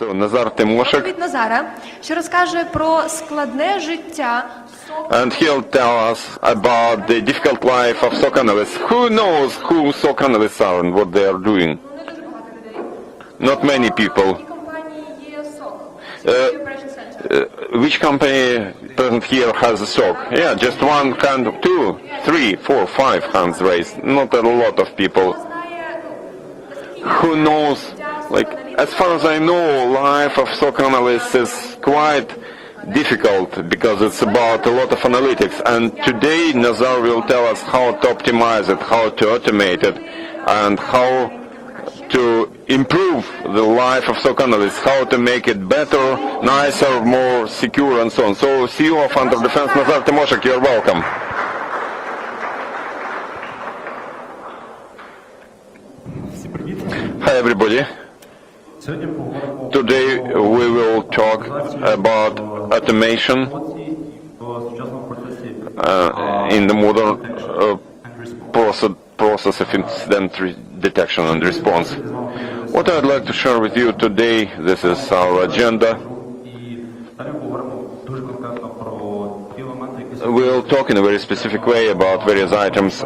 So, Nazar Tymoshyk, від Назара, що розкаже про складне життя. and he'll tell us about the difficult life of SOC analysts. Who knows who SOC analysts are and what they are doing? Not many people. Which company present here has a SOC? Yeah, just one hand, 2, 3, 4, 5 hands raised. Not a lot of people. Who knows? Like, as far as I know, life of SOC analysts is quite difficult because it's about a lot of analytics. And today Nazar will tell us how to optimize it, how to automate it, and how to improve the life of SOC analysts, how to make it better, nicer, more secure, and so on. So, CEO of Under Defense, Nazar Tymoshyk, you're welcome. Hi, everybody. Today we will talk about automation in the modern process of incident detection and response. What I'd like to share with you today, this is our agenda. We'll talk in a very specific way about various items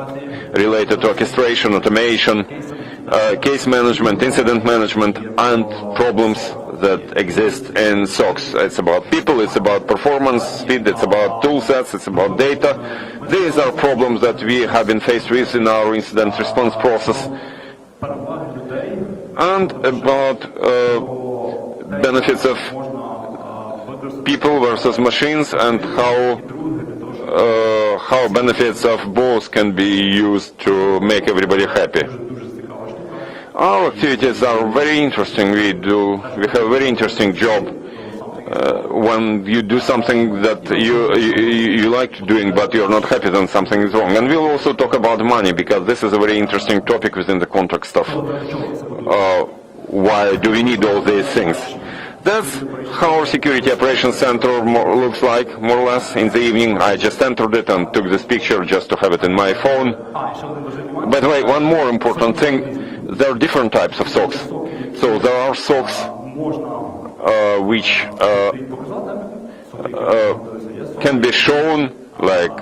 related to orchestration, automation, case management, incident management, and problems that exist in SOCs. It's about people, it's about performance, speed, it's about tool sets, it's about data. These are problems that we have been faced with in our incident response process. And about benefits of people versus machines, and how benefits of both can be used to make everybody happy. Our activities are very interesting. We have a very interesting job when you do something that you like doing, but you're not happy, then something is wrong. And we'll also talk about money, because this is a very interesting topic within the context of why do we need all these things. That's how our Security Operations Center looks like, more or less. In the evening, I just entered it and took this picture just to have it in my phone. By the way, one more important thing, there are different types of SOCs. So there are SOCs which can be shown, like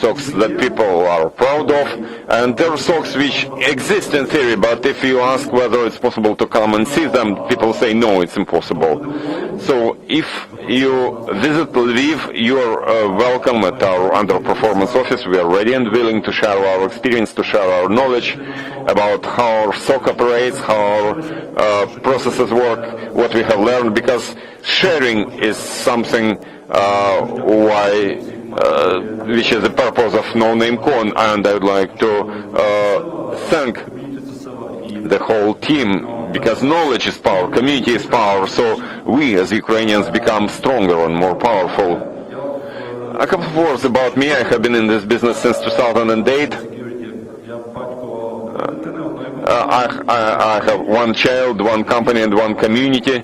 SOCs that people are proud of, and there are SOCs which exist in theory, but if you ask whether it's possible to come and see them, people say no, it's impossible. So if you visit Lviv, you are welcome at our underperformance office. We are ready and willing to share our experience, to share our knowledge about how our SOC operates, how our processes work, what we have learned, because sharing is something which is the purpose of NoNameCon, and I would like to thank the whole team, because knowledge is power, community is power, so we as Ukrainians become stronger and more powerful. A couple of words about me. I have been in this business since 2008. I have one child, one company, and one community.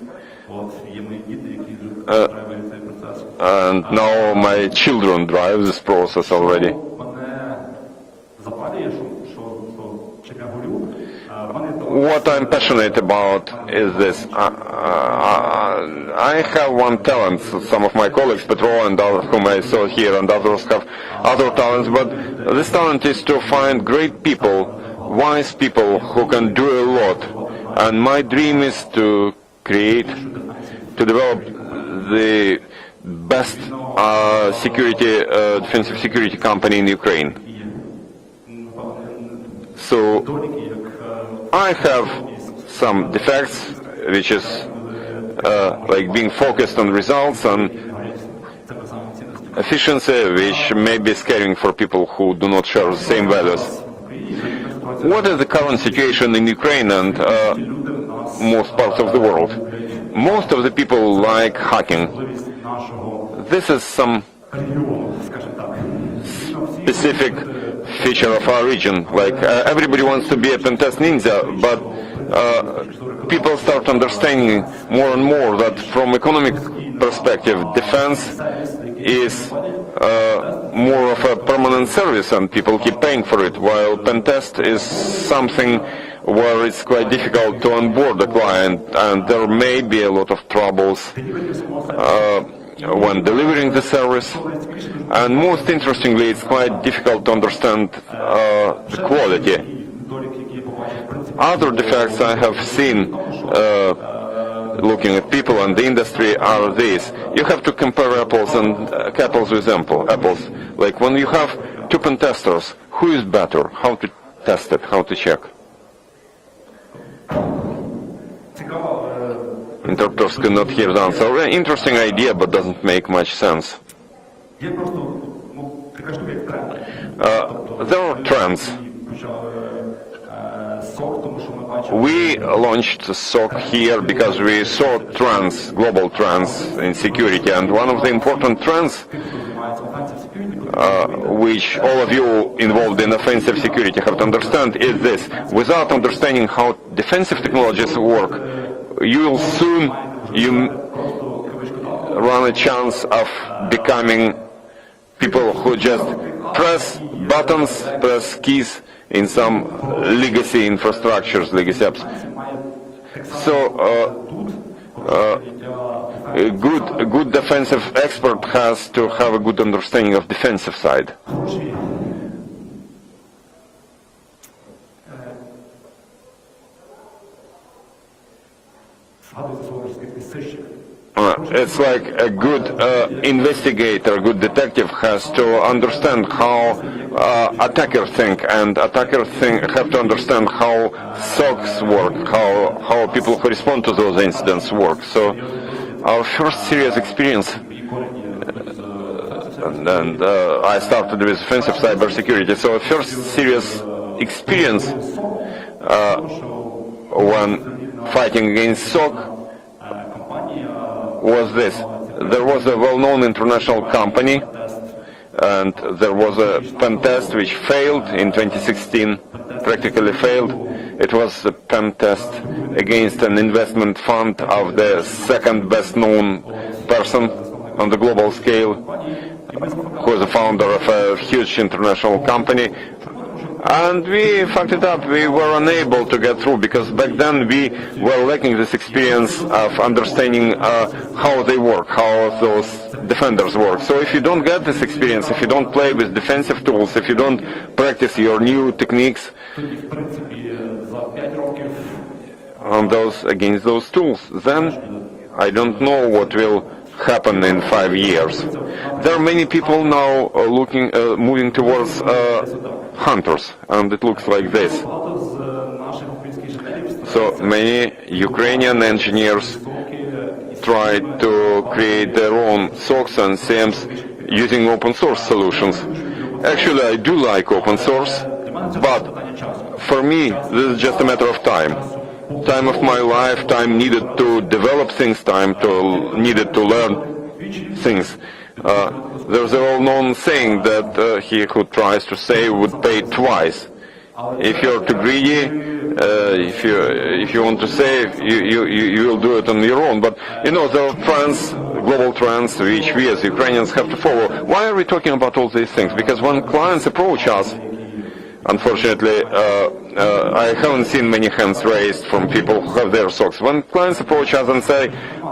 And now my children drive this process already. What I'm passionate about is this. I have one talent. Some of my colleagues, Petro and others whom I saw here, and others have other talents, but this talent is to find great people, wise people who can do a lot. And my dream is to develop the best defensive security company in Ukraine. So I have some defects, which is like being focused on results and efficiency, which may be scaring for people who do not share the same values. What is the current situation in Ukraine and most parts of the world? Most of the people like hacking. This is some specific feature of our region. Like everybody wants to be a pentest ninja, but people start understanding more and more that from economic perspective, defense is more of a permanent service and people keep paying for it, while pentest is something where it's quite difficult to onboard the client, and there may be a lot of troubles when delivering the service. And most interestingly, it's quite difficult to understand the quality. Other defects I have seen looking at people and the industry are these. You have to compare apples with apples. Like when you have two pen testers, who is better? How to test it? How to check? Interpreters cannot hear the answer. Interesting idea, but doesn't make much sense. There are trends. We launched SOC here because we saw trends, global trends in security, and one of the important trends which all of you involved in offensive security have to understand is this. Without understanding how defensive technologies work, you will soon run a chance of becoming people who just press buttons, press keys in some legacy infrastructures, legacy apps. So a good defensive expert has to have a good understanding of defensive side. It's like a good investigator, a good detective has to understand how attackers think, and attackers have to understand how SOCs work, how people who respond to those incidents work. So our first serious experience, and I started with offensive cybersecurity, so our first serious experience when fighting against SOC was this. There was a well-known international company, and there was a pen test which failed in 2016, practically failed. It was a pen test against an investment fund of the second best known person on the global scale, who is the founder of a huge international company. And we fucked it up. We were unable to get through because back then we were lacking this experience of understanding how they work, how those defenders work. So if you don't get this experience, if you don't play with defensive tools, if you don't practice your new techniques on those against those tools, then I don't know what will happen in 5 years. There are many people now moving towards hunters, and it looks like this. So many Ukrainian engineers try to create their own SOCs and SIEMs using open source solutions. Actually, I do like open source, but for me, this is just a matter of time. Time of my life, time needed to develop things, needed to learn things. There's a well-known saying that he who tries to save would pay twice. If you're too greedy, if you want to save, you will do it on your own. But you know, there are trends, global trends, which we as Ukrainians have to follow. Why are we talking about all these things? Because when clients approach us, unfortunately, I haven't seen many hands raised from people who have their SOCs. When clients approach us and say,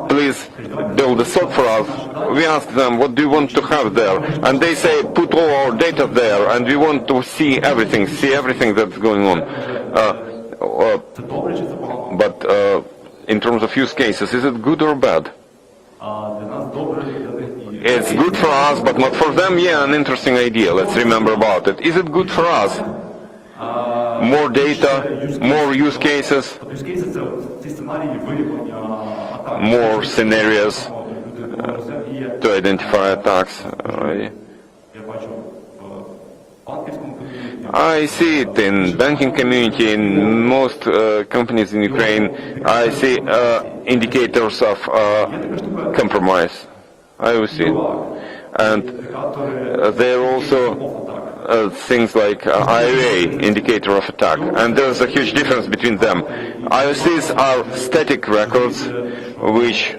please build a SOC for us, we ask them, what do you want to have there? And they say, put all our data there, and we want to see everything that's going on. But in terms of use cases, is it good or bad? It's good for us, but not for them. Yeah, an interesting idea. Let's remember about it. Is it good for us? More data, more use cases, more scenarios to identify attacks. I see it in banking community, in most companies in Ukraine. I see indicators of compromise. I will see it. And there are also things like IOA, indicator of attack, and there's a huge difference between them. IOCs are static records which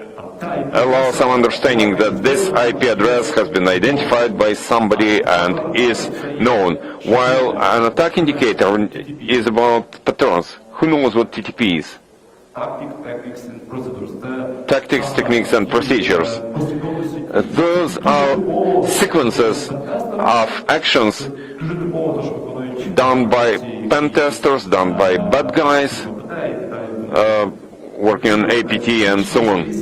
allow some understanding that this IP address has been identified by somebody and is known, while an attack indicator is about patterns. Who knows what TTP is? Tactics, techniques, and procedures. Those are sequences of actions done by pen testers, done by bad guys, working on APT and so on.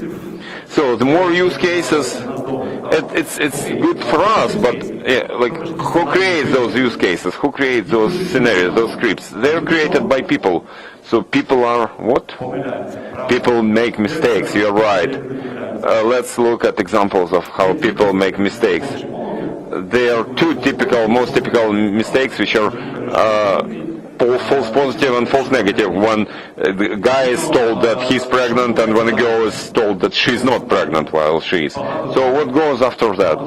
So the more use cases, it's good for us, but like who creates those use cases? Who creates those scenarios, those scripts? They're created by people. So people are what? People make mistakes, you're right. Let's look at examples of how people make mistakes. There are two most typical mistakes, which are false positive and false negative. When the guy is told that he's pregnant and when a girl is told that she's not pregnant while she is. So what goes after that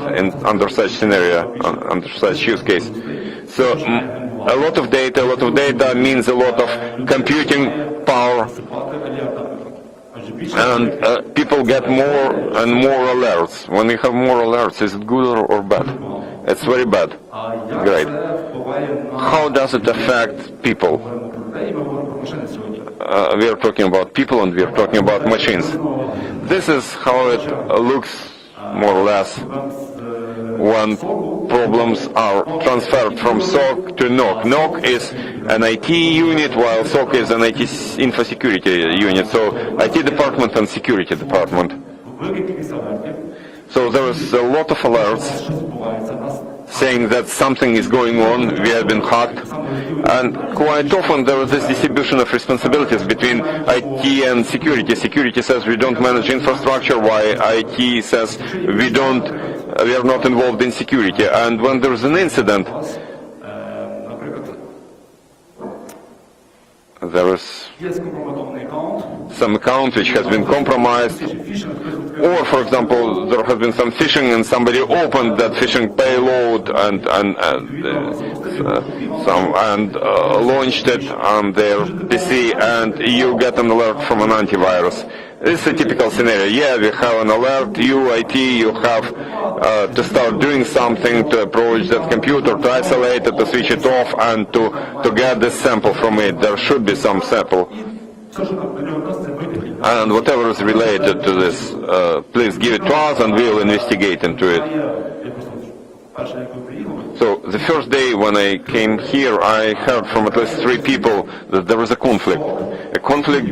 under such scenario, under such use case? So a lot of data means a lot of computing power, and people get more and more alerts. When you have more alerts, is it good or bad? It's very bad. Great. How does it affect people? We are talking about people and we are talking about machines. This is how it looks, more or less, when problems are transferred from SOC to NOC. NOC is an IT unit, while SOC is an IT info security unit. So IT department and security department. So there is a lot of alerts saying that something is going on, we have been hacked, and quite often there is this distribution of responsibilities between IT and security. Security says we don't manage infrastructure, while IT says we are not involved in security. And when there is an incident, there is some account which has been compromised, or for example there has been some phishing and somebody opened that phishing payload and launched it on their PC, and you get an alert from an antivirus. This is a typical scenario. Yeah, we have an alert, you IT, you have to start doing something to approach that computer, to isolate it, to switch it off, and to get this sample from it. There should be some sample. And whatever is related to this, please give it to us and we will investigate into it. So the first day when I came here, I heard from at least 3 people that there was a conflict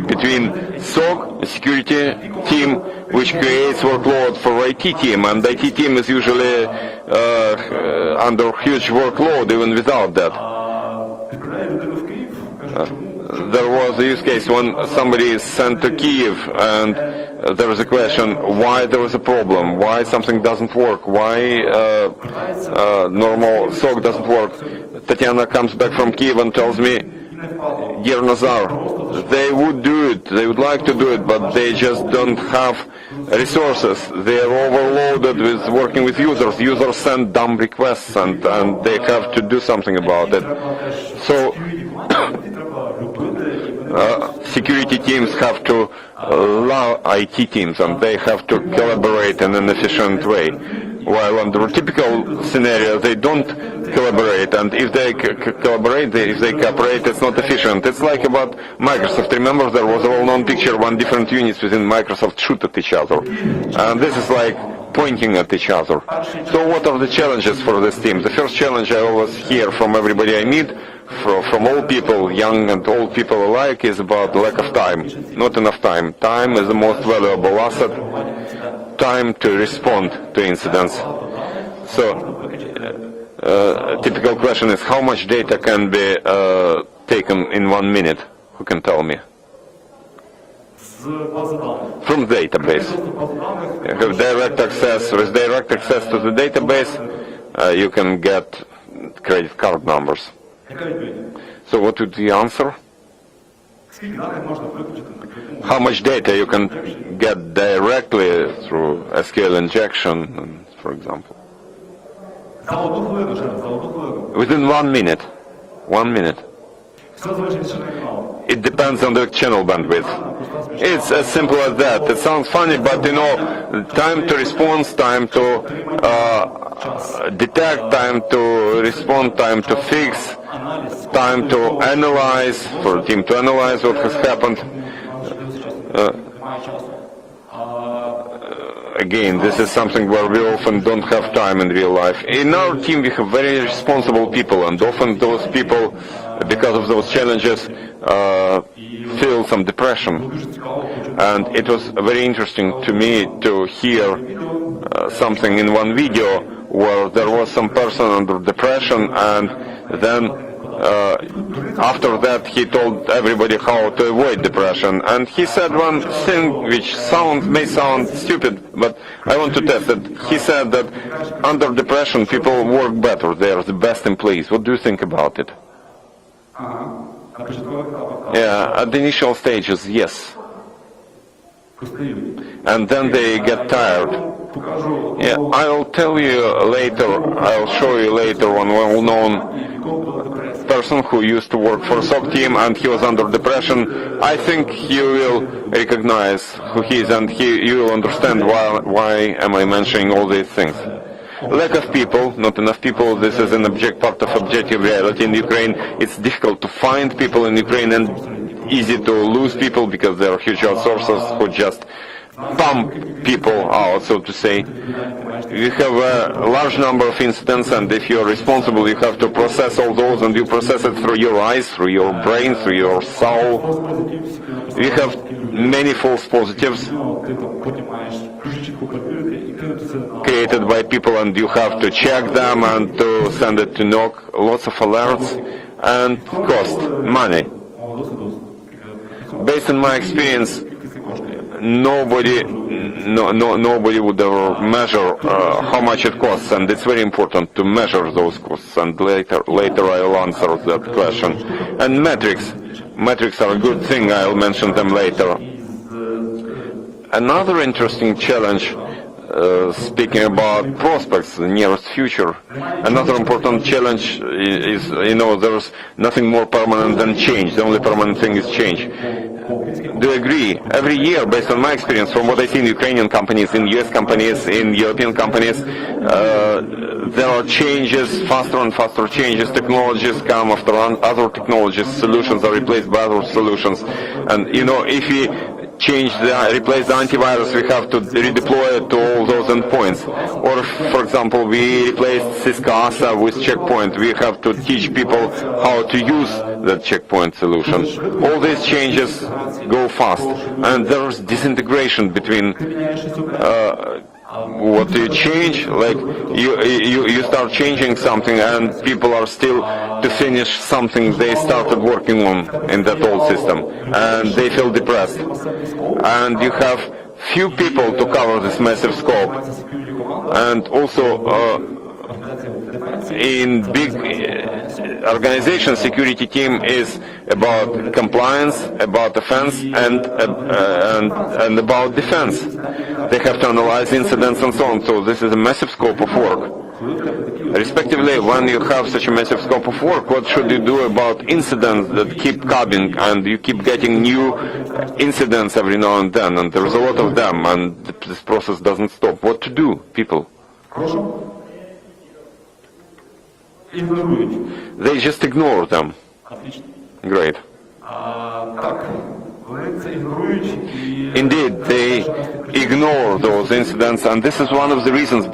between SOC, a security team, which creates workload for IT team, and IT team is usually under huge workload even without that. There was a use case when somebody is sent to Kiev and there was a question why there was a problem, why something doesn't work, why normal SOC doesn't work. Tatiana comes back from Kiev and tells me, dear Nazar, they would do it, they would like to do it, but they just don't have resources. They are overloaded with working with users. Users send dumb requests and they have to do something about it. So security teams have to allow IT teams and they have to collaborate in an efficient way. While under a typical scenario they don't collaborate, and if they collaborate, if they cooperate, it's not efficient. It's like about Microsoft. Remember there was a well-known picture when different units within Microsoft shoot at each other. And this is like pointing at each other. So what are the challenges for this team? The first challenge I always hear from everybody I meet, from all people, young and old people alike, is about lack of time. Not enough time. Time is the most valuable asset. Time to respond to incidents. So, a typical question is how much data can be taken in 1 minute? Who can tell me? From the database. You have direct access. With direct access to the database, you can get credit card numbers. So what would the answer? How much data you can get directly through SQL injection, for example? Within 1 minute. 1 minute. It depends on the channel bandwidth. It's as simple as that. It sounds funny, but you know, time to response, time to detect, time to respond, time to fix, time to analyze, for the team to analyze what has happened. Again, this is something where we often don't have time in real life. In our team, we have very responsible people, and often those people, because of those challenges, feel some depression. And it was very interesting to me to hear something in one video where there was some person under depression, and then after that he told everybody how to avoid depression, and he said one thing which may sound stupid, but I want to test it. He said that under depression people work better, they are the best employees. What do you think about it? Yeah, at the initial stages, yes. And then they get tired. Yeah, I'll tell you later, I'll show you later one well-known person who used to work for a SOC team and he was under depression. I think you will recognize who he is, and you will understand why am I mentioning all these things. Lack of people, not enough people, this is an part of objective reality in Ukraine. It's difficult to find people in Ukraine and easy to lose people because there are huge outsourcers who just pump people out, so to say. You have a large number of incidents, and if you're responsible, you have to process all those, and you process it through your eyes, through your brain, through your soul. You have many false positives created by people, and you have to check them and to send it to NOC. Lots of alerts and cost money. Based on my experience, nobody would ever measure how much it costs, and it's very important to measure those costs, and later I'll answer that question. And metrics are a good thing, I'll mention them later. Another interesting challenge, speaking about prospects, the nearest future, another important challenge is, there's nothing more permanent than change. The only permanent thing is change. Do you agree? Every year, based on my experience, from what I see in Ukrainian companies, in US companies, in European companies, there are changes, faster and faster changes. Technologies come after other technologies. Solutions are replaced by other solutions. And, if we replace the antivirus, we have to redeploy it to all those endpoints. Or, for example, we replaced Cisco with Checkpoint. We have to teach people how to use that Checkpoint solution. All these changes go fast, and there's disintegration between what you change, like you start changing something, and people are still to finish something they started working on in that old system, and they feel depressed. And you have few people to cover this massive scope. And also in big organizations, security team is about compliance, about offense, and about defense. They have to analyze incidents and so on. So this is a massive scope of work. Respectively, when you have such a massive scope of work, what should you do about incidents that keep coming, and you keep getting new incidents every now and then, and there's a lot of them, and this process doesn't stop. What to do, people? They just ignore them. Great. Indeed, they ignore those incidents, and this is one of the reasons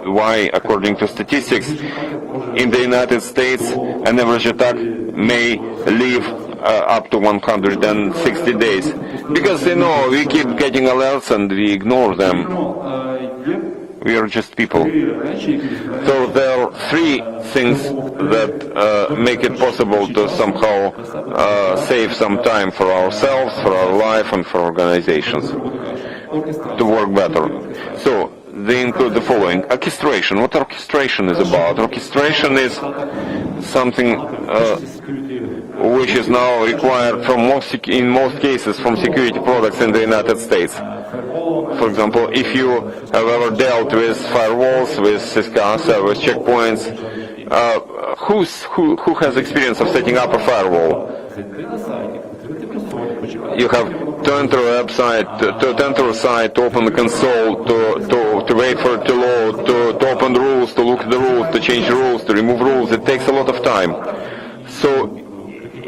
why, according to statistics, in the United States, an average attack may live up to 160 days. Because, we keep getting alerts and we ignore them. We are just people. So there are three things that make it possible to somehow save some time for ourselves, for our life, and for organizations to work better. So they include the following. Orchestration. What orchestration is about? Orchestration is something which is now required in most cases from security products in the United States. For example, if you have ever dealt with firewalls, with Cisco, with checkpoints, who has experience of setting up a firewall? you have to enter a website, to enter a site, to open the console, to wait for it to load, to open the rules, to look at the rules, to change the rules, to remove rules. It takes a lot of time. So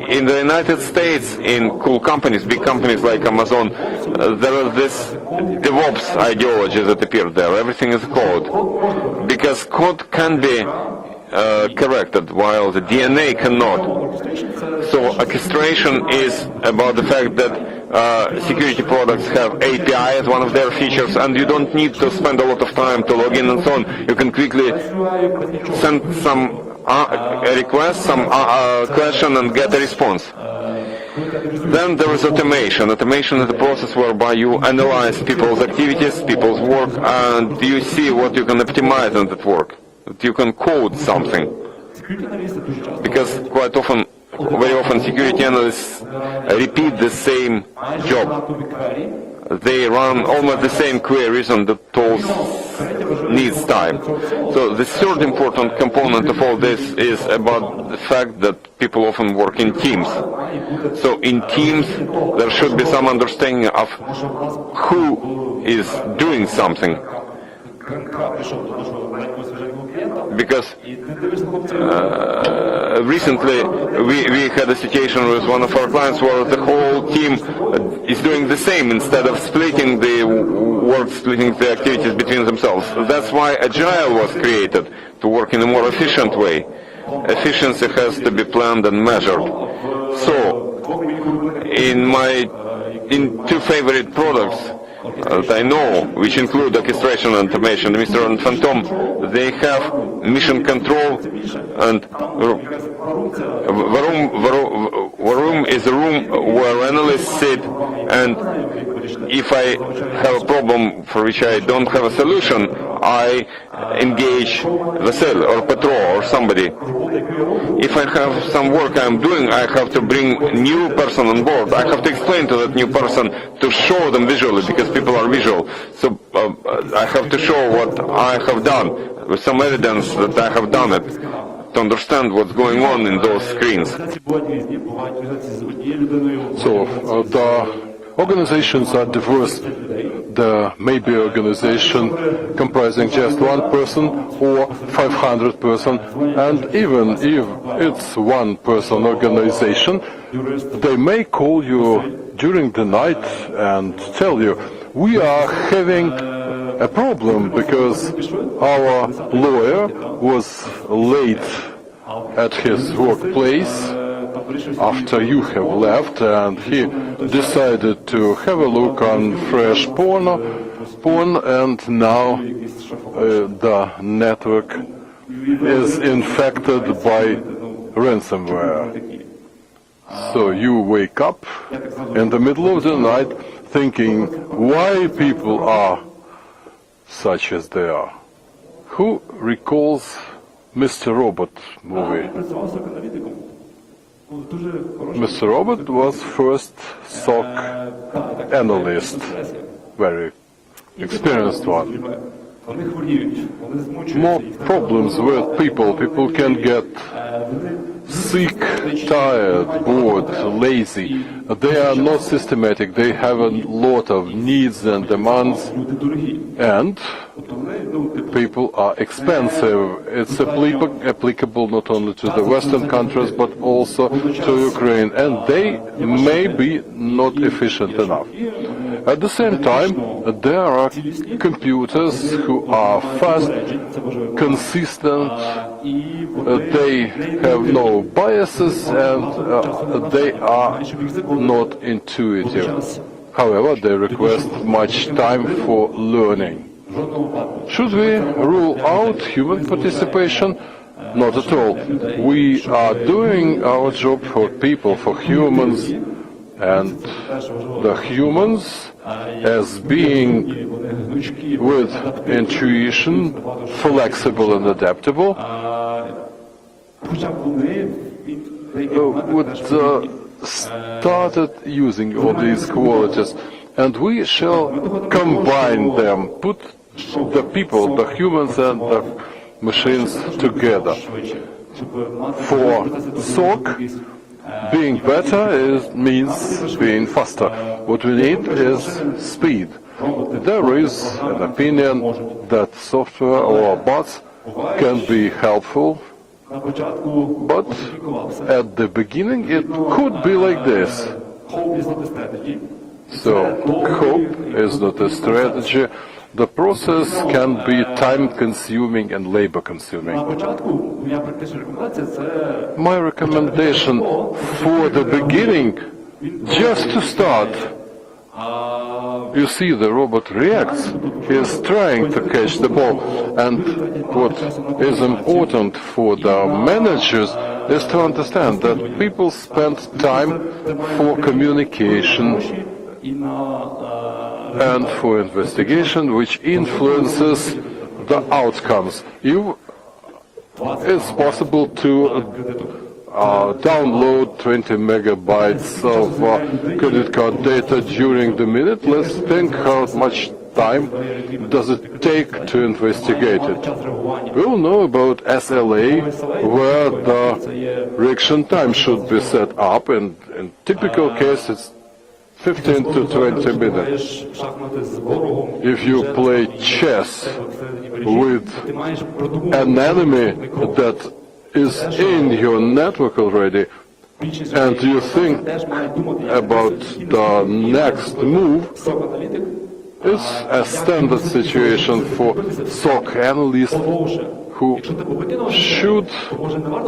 in the United States, in cool companies, big companies like Amazon, there is this DevOps ideology that appeared there. Everything is code. Because code can be corrected, while the DNA cannot. So orchestration is about the fact that security products have API as one of their features, and you don't need to spend a lot of time to log in and so on. You can quickly send some request, some question, and get a response. Then there is automation. Automation is the process whereby you analyze people's activities, people's work, and you see what you can optimize in that work. That you can code something. Because quite often, very often, security analysts repeat the same job. They run almost the same queries, and the tools needs time. So the third important component of all this is about the fact that people often work in teams. So in teams, there should be some understanding of who is doing something. Because recently we had a situation with one of our clients where the whole team is doing the same instead of splitting the work, splitting the activities between themselves. That's why Agile was created, to work in a more efficient way. Efficiency has to be planned and measured. So, in two favorite products that I know, which include orchestration and automation, Mr. and Phantom, they have mission control, and room is a room where analysts sit, and if I have a problem for which I don't have a solution, I engage Vasil or Petro or somebody. If I have some work I'm doing, I have to bring new person on board. I have to explain to that new person, to show them visually, because people are visual. So I have to show what I have done, with some evidence that I have done it, to understand what's going on in those screens. So the organizations are diverse. There may be an organization comprising just one person or 500 person, and even if it's one person organization, they may call you during the night and tell you, we are having a problem because our lawyer was late at his workplace after you have left, and he decided to have a look on fresh porn, and now the network is infected by ransomware. So you wake up in the middle of the night thinking why people are such as they are. Who recalls Mr. Robot movie? Mr. Robot was first SOC analyst, very experienced one. More problems with people. People can get sick, tired, bored, lazy. They are not systematic. They have a lot of needs and demands, and people are expensive. It's applicable not only to the Western countries but also to Ukraine, and they may be not efficient enough. At the same time, there are computers who are fast, consistent, they have no biases, and they are not intuitive. However, they request much time for learning. Should we rule out human participation? Not at all. We are doing our job for people, for humans, and the humans, as being with intuition, flexible and adaptable, started using all these qualities, and we shall combine them, put the people, the humans and the machines together. For SOC, being better means being faster. What we need is speed. There is an opinion that software or bots can be helpful, but at the beginning it could be like this. So hope is not a strategy. The process can be time-consuming and labor-consuming. My recommendation for the beginning, just to start. You see, the robot reacts. He is trying to catch the ball. And what is important for the managers is to understand that people spend time for communication and for investigation, which influences the outcomes. It's possible to download 20 megabytes of credit card data during the minute. Let's think how much time does it take to investigate it. We all know about SLA, where the reaction time should be set up, and in typical case it's 15 to 20 minutes. If you play chess with an enemy that is in your network already, and you think about the next move, it's a standard situation for SOC analysts who should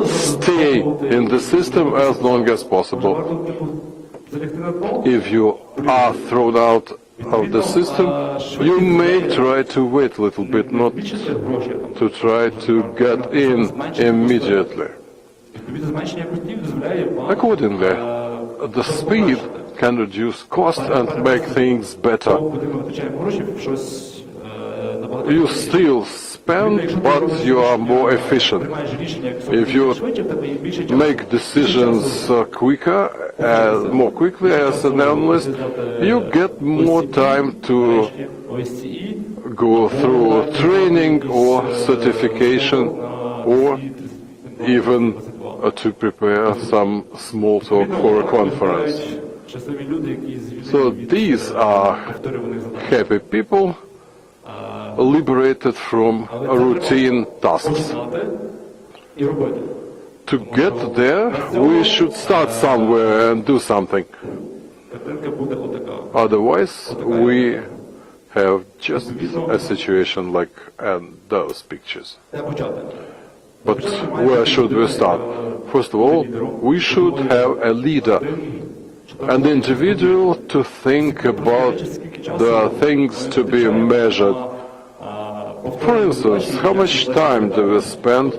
stay in the system as long as possible. If you are thrown out of the system, you may try to wait a little bit, not to try to get in immediately. Accordingly, the speed can reduce cost and make things better. You still spend, but you are more efficient. If you make decisions more quickly as an analyst, you get more time to go through training or certification, or even to prepare some small talk for a conference. So these are happy people, liberated from routine tasks. To get there, we should start somewhere and do something. Otherwise, we have just a situation like those pictures. But where should we start? First of all, we should have a leader, an individual to think about the things to be measured. For instance, how much time do we spend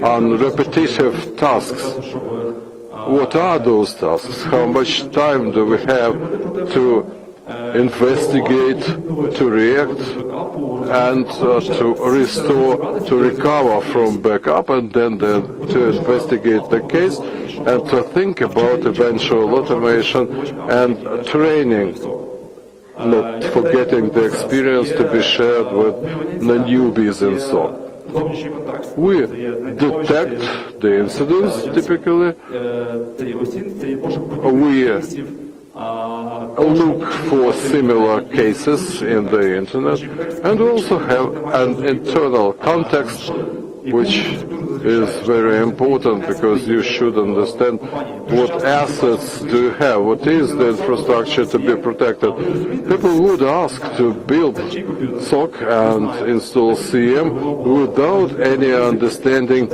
on repetitive tasks? What are those tasks? How much time do we have to investigate, to react, and to restore, to recover from backup, and then to investigate the case, and to think about eventual automation and training, not forgetting the experience to be shared with the newbies and so on. We detect the incidents typically. We look for similar cases in the internet, and also have an internal context, which is very important, because you should understand what assets do you have, what is the infrastructure to be protected. People would ask to build SOC and install CM without any understanding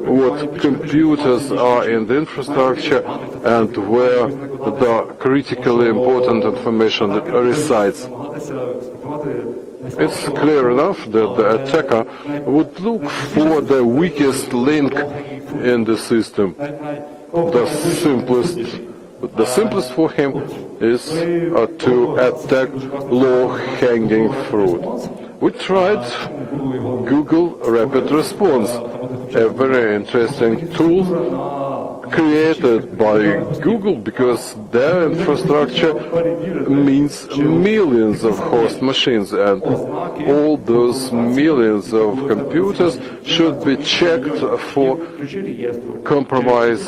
what computers are in the infrastructure and where the critically important information resides. It's clear enough that the attacker would look for the weakest link in the system. The simplest for him is to attack low-hanging fruit. We tried Google Rapid Response, a very interesting tool created by Google because their infrastructure means millions of host machines, and all those millions of computers should be checked for compromise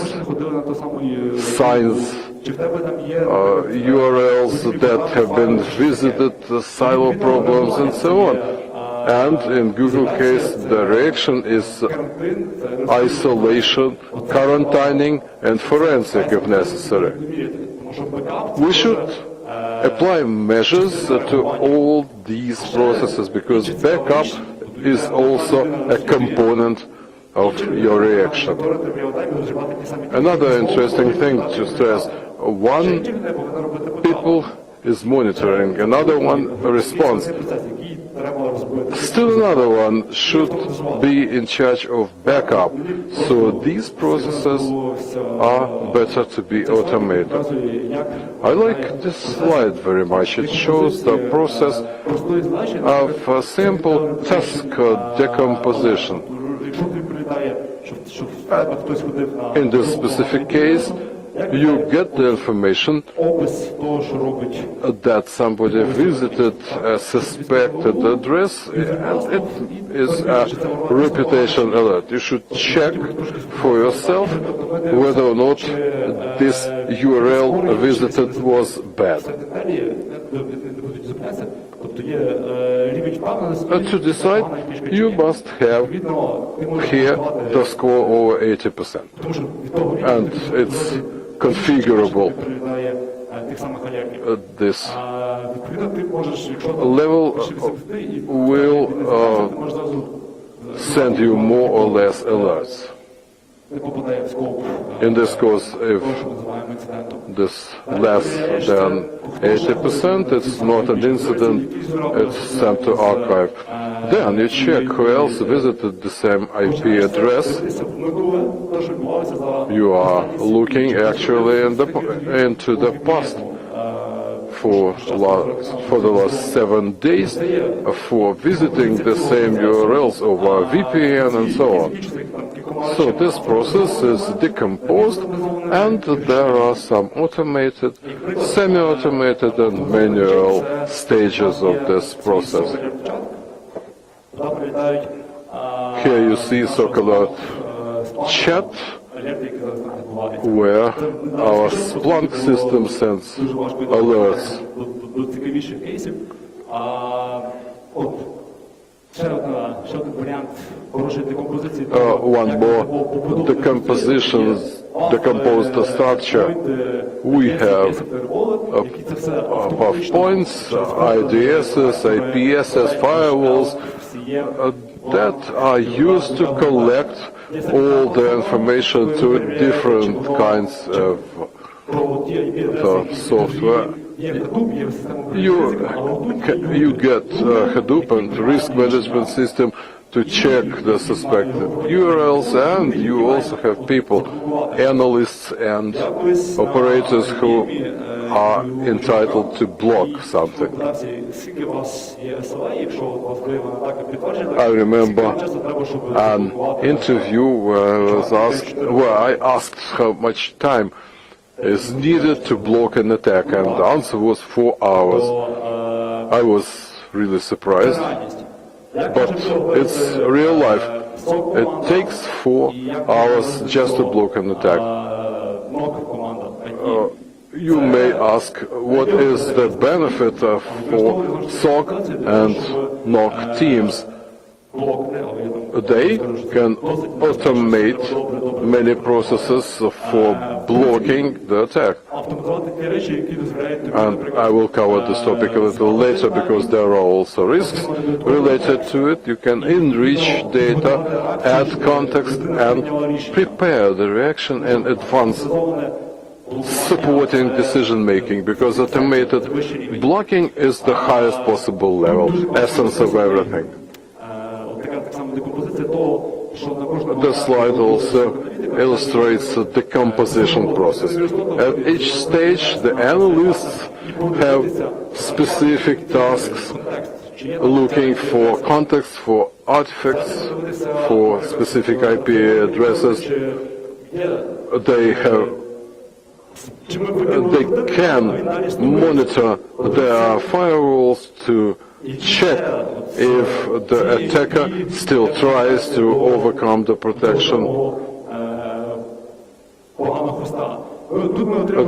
signs, URLs that have been visited, silo problems, and so on. And in Google case, the reaction is isolation, quarantining, and forensic if necessary. We should apply measures to all these processes because backup is also a component of your reaction. Another interesting thing to stress, one people is monitoring, another one responds. Still another one should be in charge of backup, so these processes are better to be automated. I like this slide very much. It shows the process of a simple task decomposition. In this specific case, you get the information that somebody visited a suspected address, and it is a reputation alert. You should check for yourself whether or not this URL visited was bad. To decide, you must have here the score over 80%, and it's configurable. This level will send you more or less alerts. In this case, if this less than 80%, it's not an incident, it's sent to archive. Then you check who else visited the same IP address. You are looking actually into the past for the last 7 days for visiting the same URLs over VPN and so on. So this process is decomposed, and there are some automated, semi-automated and manual stages of this process. Here you see so-called chat, where our Splunk system sends alerts. One more decomposed structure. We have puff points, IDSs, IPSs, firewalls that are used to collect all the information to different kinds of software. You get Hadoop and risk management system to check the suspected URLs, and you also have people, analysts and operators who are entitled to block something. I remember an interview where I asked how much time is needed to block an attack, and the answer was 4 hours. I was really surprised, but it's real life. It takes 4 hours just to block an attack. You may ask, what is the benefit for SOC and NOC teams? They can automate many processes for blocking the attack. And I will cover this topic a little later because there are also risks related to it. You can enrich data, add context, and prepare the reaction in advance, supporting decision-making, because automated blocking is the highest possible level, essence of everything. The slide also illustrates the decomposition process. At each stage, the analysts have specific tasks, looking for context, for artifacts, for specific IP addresses. they can monitor their firewalls to check if the attacker still tries to overcome the protection.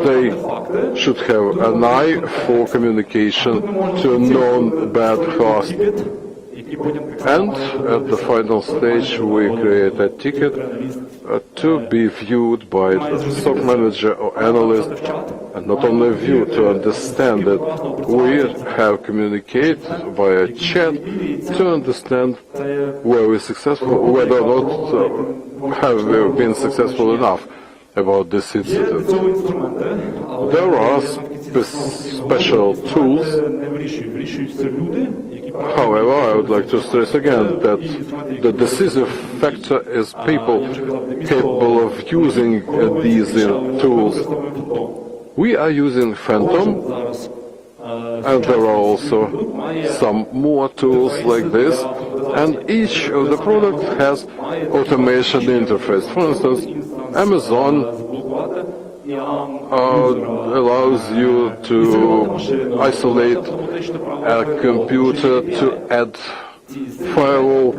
They should have an eye for communication to a known bad host. And at the final stage, we create a ticket to be viewed by the SOC manager or analyst, and not only viewed, to understand that we have communicated via chat to understand were we successful, whether or not have we been successful enough about this incident. There are special tools. However, I would like to stress again that the decisive factor is people capable of using these tools. We are using Phantom, and there are also some more tools like this, and each of the products has automation interface. For instance, Amazon allows you to isolate a computer to add firewall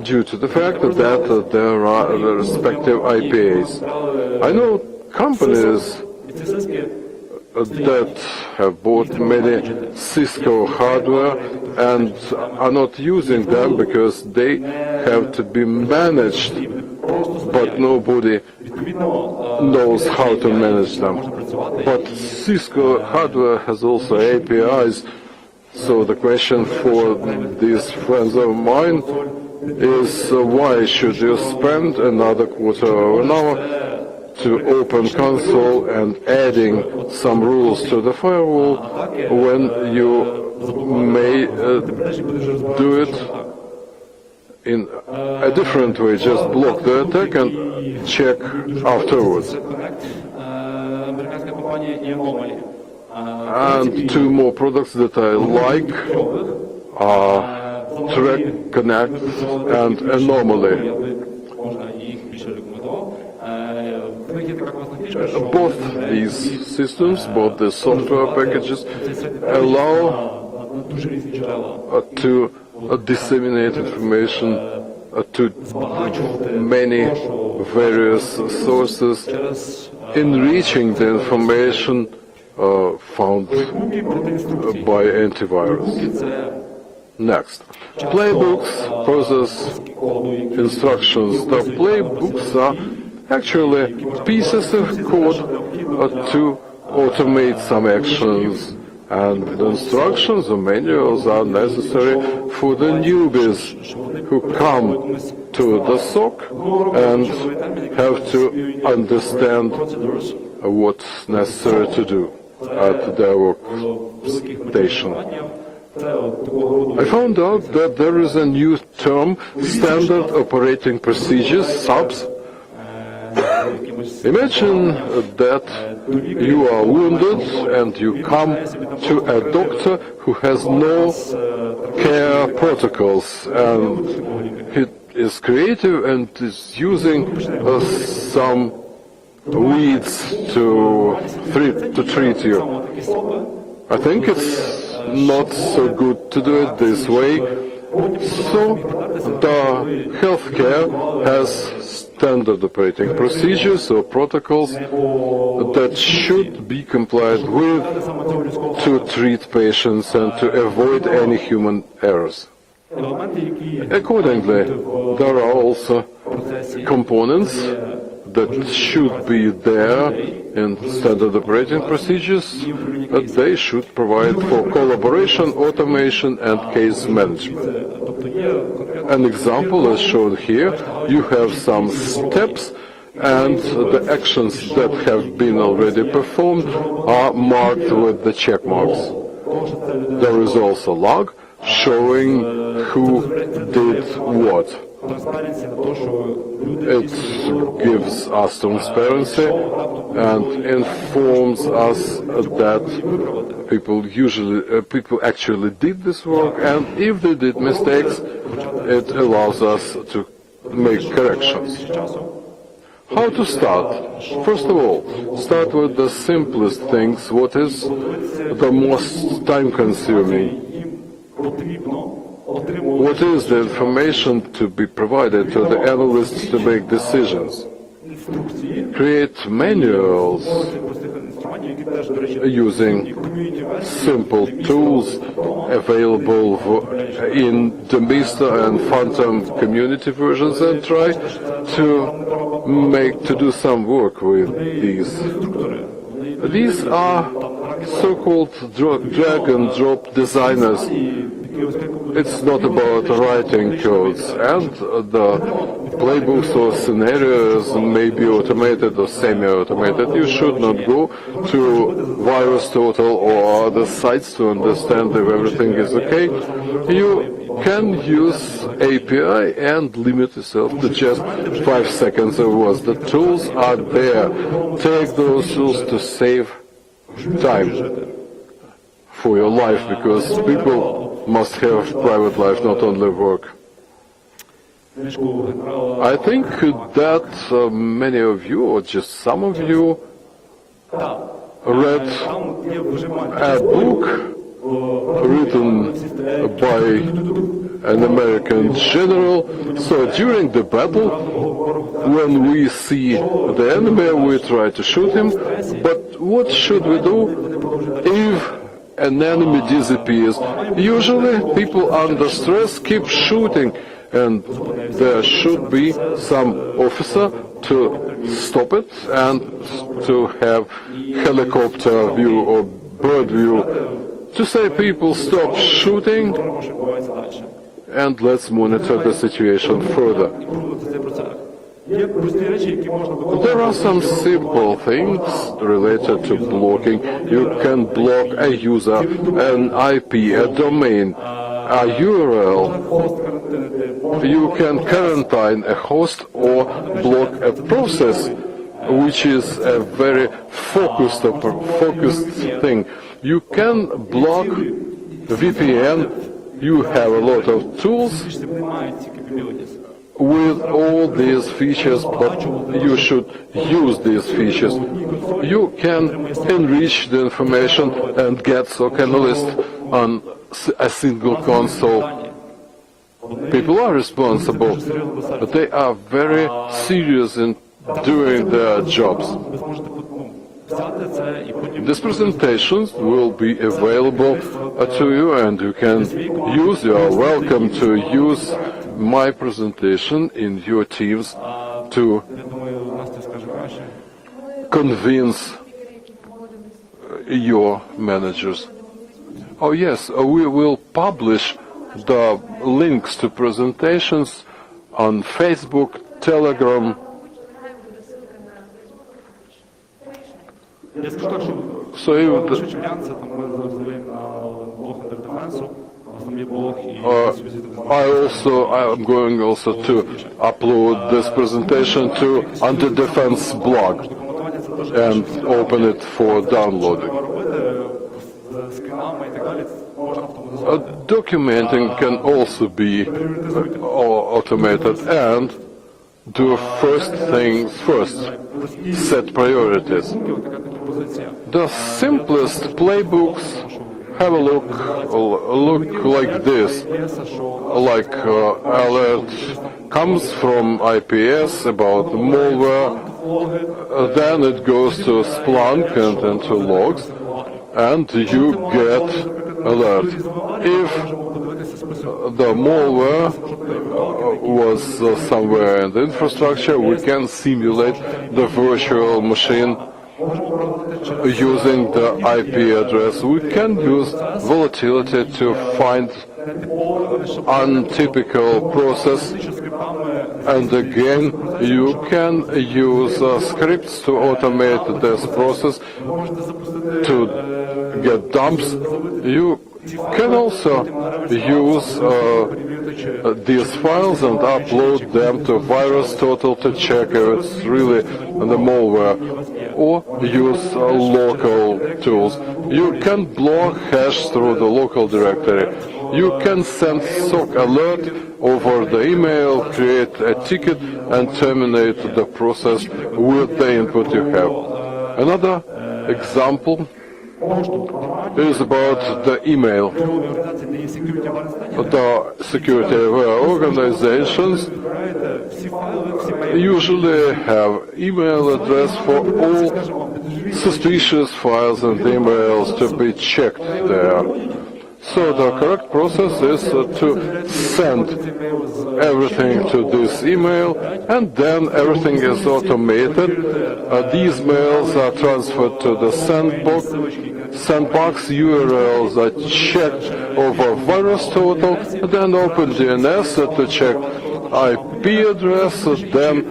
due to the fact that there are the respective IPAs. I know companies that have bought many Cisco hardware and are not using them because they have to be managed, but nobody knows how to manage them. But Cisco hardware has also APIs, so the question for these friends of mine is why should you spend another quarter of an hour to open console and adding some rules to the firewall when you may do it in a different way, just block the attack and check afterwards. And two more products that I like are Track, Connect, and Anomaly. Both these systems, both the software packages, allow to disseminate information to many various sources, enriching the information found by antivirus. Next, playbooks, process instructions. The playbooks are actually pieces of code to automate some actions, and the instructions or manuals are necessary for the newbies who come to the SOC and have to understand what's necessary to do at their workstation. I found out that there is a new term, standard operating procedures, SOPs. Imagine that you are wounded and you come to a doctor who has no care protocols, and he is creative and is using some weeds to treat you. I think it's not so good to do it this way. So the healthcare has standard operating procedures or protocols that should be complied with to treat patients and to avoid any human errors. Accordingly, there are also components that should be there in standard operating procedures, that they should provide for collaboration, automation, and case management. An example is shown here. You have some steps, and the actions that have been already performed are marked with the check marks. There is also a log showing who did what. It gives us transparency and informs us that people actually did this work, and if they did mistakes, it allows us to make corrections. How to start? First of all, start with the simplest things. What is the most time-consuming? What is the information to be provided to the analysts to make decisions? Create manuals using simple tools available in the Mista and Phantom community versions, and try to do some work with these. These are so-called drag and drop designers. It's not about writing codes, and the playbooks or scenarios may be automated or semi-automated. You should not go to VirusTotal or other sites to understand if everything is okay. You can use API and limit yourself to just 5 seconds of words. The tools are there. Take those tools to save time for your life, because people must have private life, not only work. I think that many of you, or just some of you, read a book written by an American general. So during the battle, when we see the enemy, we try to shoot him. But what should we do if an enemy disappears? Usually people under stress keep shooting, and there should be some officer to stop it and to have helicopter view or bird view to say, people, stop shooting and let's monitor the situation further. There are some simple things related to blocking. You can block a user, an IP, a domain, a URL. You can quarantine a host or block a process, which is a very focused thing. You can block VPN. You have a lot of tools with all these features, but you should use these features. You can enrich the information and get SOC analysts on a single console. People are responsible, but they are very serious in doing their jobs. These presentations will be available to you, and you are welcome to use my presentation in your teams to convince your managers. Oh yes, we will publish the links to presentations on Facebook, Telegram. So I'm going also to upload this presentation to Anti-Defense blog and open it for downloading. Documenting can also be automated, and do first things first. Set priorities. The simplest playbooks have a look like this. Like alert comes from IPS about malware, then it goes to Splunk and into logs, and you get alert. If the malware was somewhere in the infrastructure, we can simulate the virtual machine using the IP address. We can use volatility to find untypical process, and again you can use scripts to automate this process to get dumps. You can also use these files and upload them to VirusTotal to check if it's really the malware. or use local tools. You can block hash through the local directory. You can send SOC alert over the email, create a ticket, and terminate the process with the input you have. Another example is about the email. The security aware organizations usually have email address for all suspicious files and emails to be checked there. So the correct process is to send everything to this email, and then everything is automated. These mails are transferred to the sandbox URLs are checked over virus total, then OpenDNS to check IP address, then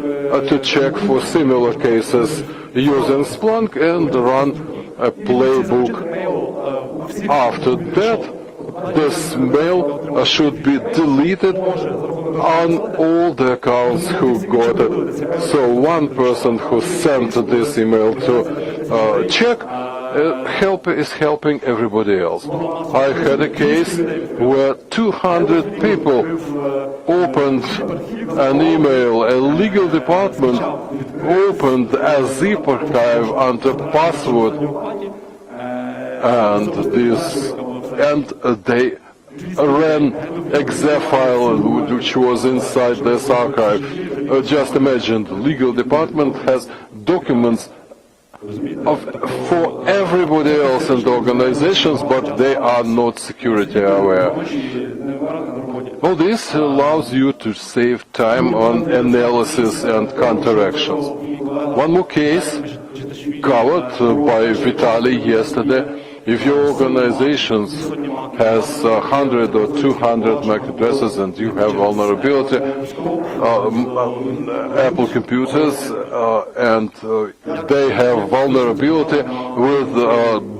to check for similar cases using Splunk and run a playbook. After that, this mail should be deleted on all the accounts who got it. So one person who sent this email to check is helping everybody else. I had a case where 200 people opened an email, a legal department opened a zip archive under password, and they ran exe file which was inside this archive. Just imagine, the legal department has documents for everybody else in the organizations, but they are not security aware. All this allows you to save time on analysis and counteractions. One more case covered by Vitaly yesterday. If your organization has 100 or 200 MAC addresses and you have vulnerability, Apple computers, and they have vulnerability with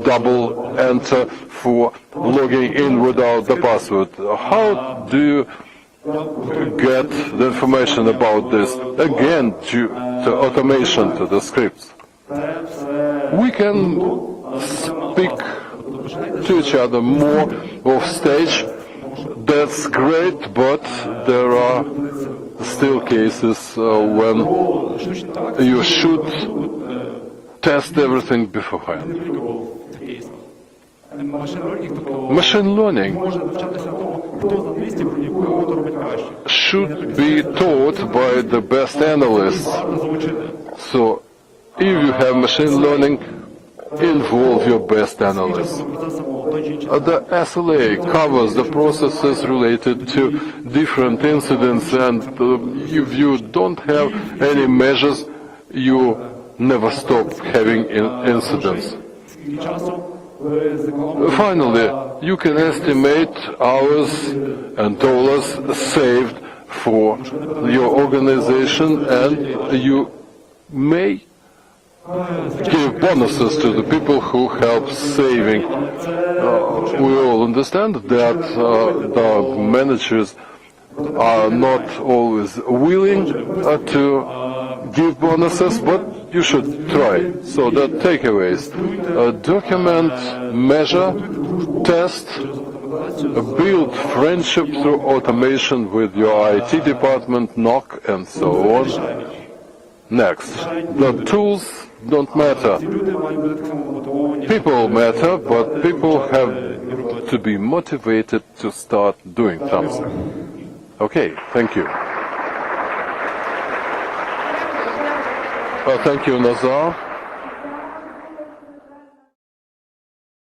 double enter for logging in without the password. How do you get the information about this? Again, to automation, to the scripts. We can speak to each other more off stage. That's great, but there are still cases when you should test everything beforehand. Machine learning should be taught by the best analysts. So if you have machine learning, involve your best analysts. The SLA covers the processes related to different incidents, and if you don't have any measures, you never stop having incidents. Finally, you can estimate hours and dollars saved for your organization, and you may give bonuses to the people who help saving. We all understand that the managers are not always willing to give bonuses, but you should try. So the takeaways: document, measure, test, build friendship through automation with your IT department, NOC, and so on. Next, the tools don't matter. People matter, but people have to be motivated to start doing something. Okay, thank you. Thank you, Nazar.